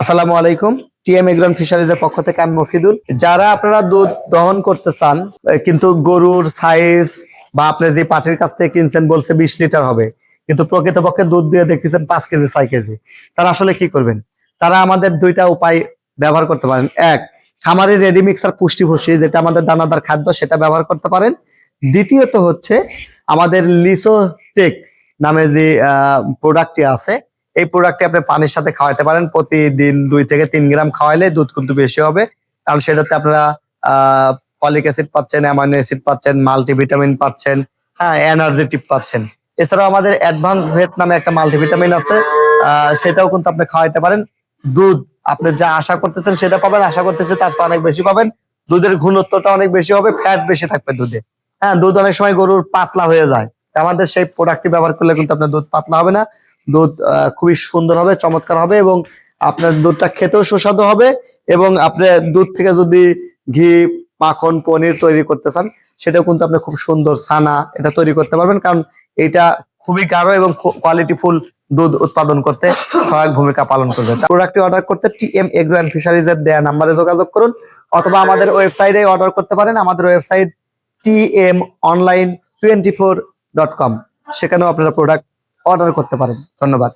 আসসালামু আলাইকুম। টিএম এগ্রন ফিশারিজের পক্ষ থেকে আমি মফিদুল। যারা আপনারা দুধ দহন করতে চান কিন্তু গরুর সাইজ বা আপনি যে পাটির কাছ থেকে কিনছেন বলছে 20 লিটার হবে, কিন্তু প্রকৃতপক্ষে দুধ দিয়ে দেখতেছেন 5 কেজি 6 কেজি, তারা আসলে কি করবেন? তারা আমাদের দুইটা উপায় ব্যবহার করতে পারেন। এক, খামারের রেডি মিক্সার পুষ্টি ভুসি যেটা আমাদের দানাদার খাদ্য, সেটা ব্যবহার করতে পারেন। দ্বিতীয়ত হচ্ছে আমাদের লিসোটেক নামে যে প্রোডাক্টটি আছে, এই প্রোডাক্টটি আপনি পানির সাথে খাওয়াতে পারেন। প্রতিদিন 2 থেকে 3 গ্রাম খাওয়াইলে দুধ কিন্তু বেশি হবে, কারণ সেটাতে আপনারা ফলিক অ্যাসিড পাচ্ছেন, অ্যামাইনো অ্যাসিড পাচ্ছেন, মাল্টিভিটামিন পাচ্ছেন, হ্যাঁ, এনার্জেটিক পাচ্ছেন। এছাড়াও আমাদের অ্যাডভান্স ভেট নামে একটা মাল্টিভিটামিন আছে, সেটাও কিন্তু আপনি খাওয়াইতে পারেন। দুধ আপনি যা আশা করতেছেন সেটা পাবেন, আশা করতেছি তার তো অনেক বেশি পাবেন। দুধের ঘনত্বটা অনেক বেশি হবে, ফ্যাট বেশি থাকবে দুধে। হ্যাঁ, দুধ অনেক সময় গরুর পাতলা হয়ে যায়, আমাদের সেই প্রোডাক্টটি ব্যবহার করলে কিন্তু আপনার দুধ পাতলা হবে না। দুধ খুবই সুন্দর হবে, চমৎকার হবে, এবং আপনার দুধটা খেতেও সুস্বাদু হবে। এবং আপনি দুধ থেকে যদি ঘি, মাখন, পনির তৈরি করতে চান, সেটাও কিন্তু আপনি খুব সুন্দর ছানা এটা তৈরি করতে পারবেন, কারণ এটা খুবই গাঢ় এবং কোয়ালিটিফুল দুধ উৎপাদন করতে সহায়ক ভূমিকা পালন করবে। প্রোডাক্টটি অর্ডার করতে টিএম এগ্রো অ্যান্ড ফিশারিজ এর দেয়া নাম্বারে যোগাযোগ করুন, অথবা আমাদের ওয়েবসাইটে অর্ডার করতে পারেন। আমাদের ওয়েবসাইট tmonline24.com, সেখানেও আপনারা প্রোডাক্ট অর্ডার করতে পারেন। ধন্যবাদ।